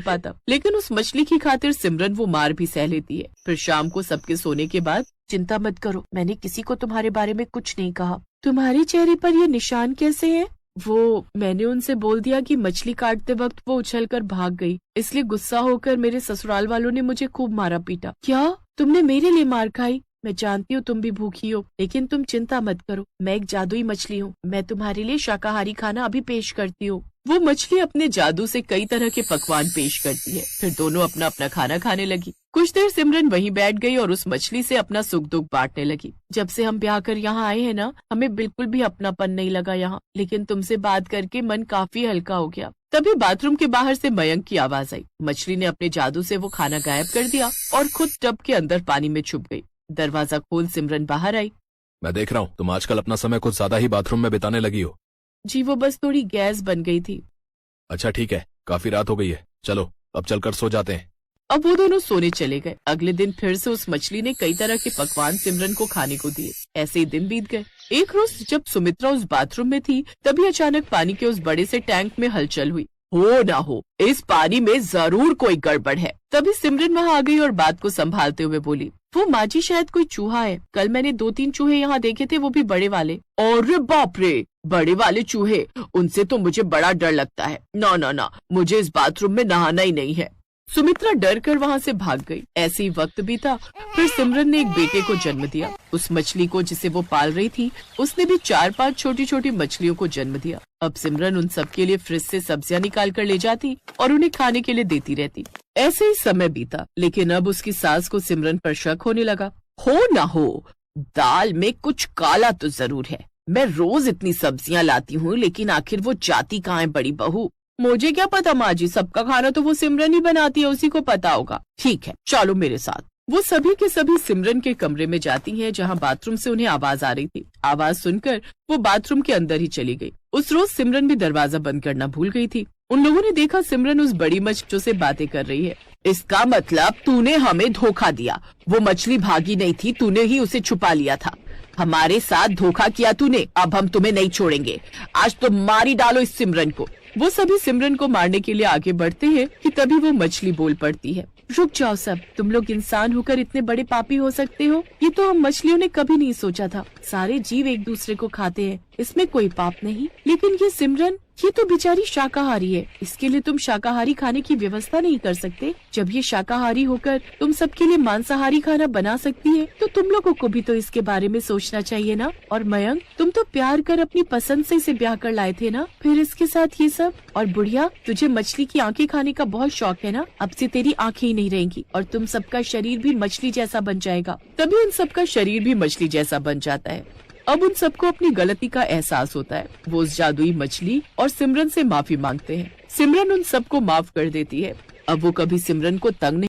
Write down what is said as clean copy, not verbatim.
पाता, लेकिन उस मछली की खातिर सिमरन वो मार भी सह लेती है। फिर शाम को सबके सोने के बाद, चिंता मत करो, मैंने किसी को तुम्हारे बारे में कुछ नहीं कहा। तुम्हारे चेहरे पर ये निशान कैसे हैं? वो मैंने उनसे बोल दिया कि मछली काटते वक्त वो उछलकर भाग गई, इसलिए गुस्सा होकर मेरे ससुराल वालों ने मुझे खूब मारा पीटा। क्या तुमने मेरे लिए मार खाई? मैं जानती हूँ तुम भी भूखी हो, लेकिन तुम चिंता मत करो, मैं एक जादुई मछली हूँ। मैं तुम्हारे लिए शाकाहारी खाना अभी पेश करती हूँ। वो मछली अपने जादू से कई तरह के पकवान पेश करती है। फिर दोनों अपना अपना खाना खाने लगी। कुछ देर सिमरन वहीं बैठ गई और उस मछली से अपना सुख दुख बांटने लगी। जब से हम ब्याह कर यहाँ आए हैं ना, हमें बिल्कुल भी अपनापन नहीं लगा यहाँ, लेकिन तुमसे बात करके मन काफी हल्का हो गया। तभी बाथरूम के बाहर से मयंक की आवाज आई। मछली ने अपने जादू से वो खाना गायब कर दिया और खुद टब के अंदर पानी में छुप गई। दरवाजा खोल सिमरन बाहर आई। मैं देख रहा हूँ तुम आजकल अपना समय कुछ ज्यादा ही बाथरूम में बिताने लगी हो। जी वो बस थोड़ी गैस बन गई थी। अच्छा ठीक है, काफी रात हो गई है, चलो अब चलकर सो जाते हैं। अब वो दोनों सोने चले गए। अगले दिन फिर से उस मछली ने कई तरह के पकवान सिमरन को खाने को दिए। ऐसे ही दिन बीत गए। एक रोज जब सुमित्रा उस बाथरूम में थी, तभी अचानक पानी के उस बड़े से टैंक में हलचल हुई। हो ना हो, इस पानी में जरूर कोई गड़बड़ है। तभी सिमरन वहाँ आ गई और बात को संभालते हुए बोली, वो माँ जी शायद कोई चूहा है। कल मैंने 2-3 चूहे यहाँ देखे थे, वो भी बड़े वाले। अरे बाप रे, बड़े वाले चूहे, उनसे तो मुझे बड़ा डर लगता है। ना ना ना, मुझे इस बाथरूम में नहाना ही नहीं है। सुमित्रा डर कर वहाँ से भाग गई। ऐसे ही वक्त बीता। फिर सिमरन ने एक बेटे को जन्म दिया। उस मछली को जिसे वो पाल रही थी, उसने भी 4-5 छोटी छोटी मछलियों को जन्म दिया। अब सिमरन उन सब के लिए फ्रिज से सब्जियां निकाल कर ले जाती और उन्हें खाने के लिए देती रहती। ऐसे ही समय बीता, लेकिन अब उसकी सास को सिमरन पर शक होने लगा। हो ना हो, दाल में कुछ काला तो जरूर है। मैं रोज इतनी सब्जियां लाती हूँ, लेकिन आखिर वो जाती कहाँ है बड़ी बहू? मुझे क्या पता माँ जी, सबका खाना तो वो सिमरन ही बनाती है, उसी को पता होगा। ठीक है, चलो मेरे साथ। वो सभी के सभी सिमरन के कमरे में जाती हैं, जहाँ बाथरूम से उन्हें आवाज आ रही थी। आवाज सुनकर वो बाथरूम के अंदर ही चली गई। उस रोज सिमरन भी दरवाजा बंद करना भूल गई थी। उन लोगों ने देखा सिमरन उस बड़ी मछली से बातें कर रही है। इसका मतलब तूने हमें धोखा दिया। वो मछली भागी नहीं थी, तूने ही उसे छुपा लिया था। हमारे साथ धोखा किया तूने, अब हम तुम्हें नहीं छोड़ेंगे। आज तो मारी डालो इस सिमरन को। वो सभी सिमरन को मारने के लिए आगे बढ़ते हैं कि तभी वो मछली बोल पड़ती है। रुक जाओ सब, तुम लोग इंसान होकर इतने बड़े पापी हो सकते हो, ये तो हम मछलियों ने कभी नहीं सोचा था। सारे जीव एक दूसरे को खाते हैं, इसमें कोई पाप नहीं। लेकिन ये सिमरन, ये तो बेचारी शाकाहारी है, इसके लिए तुम शाकाहारी खाने की व्यवस्था नहीं कर सकते? जब ये शाकाहारी होकर तुम सबके लिए मांसाहारी खाना बना सकती है, तो तुम लोगों को भी तो इसके बारे में सोचना चाहिए ना। और मयंक, तुम तो प्यार कर अपनी पसंद से इसे ब्याह कर लाए थे ना, फिर इसके साथ ये सब। और बुढ़िया, तुझे मछली की आंखें खाने का बहुत शौक है ना, अब से तेरी आंखें ही नहीं रहेंगी और तुम सबका शरीर भी मछली जैसा बन जाएगा। तभी उन सबका शरीर भी मछली जैसा बन जाता है। अब उन सबको अपनी गलती का एहसास होता है। वो उस जादुई मछली और सिमरन से माफी मांगते हैं। सिमरन उन सबको माफ कर देती है। अब वो कभी सिमरन को तंग नहीं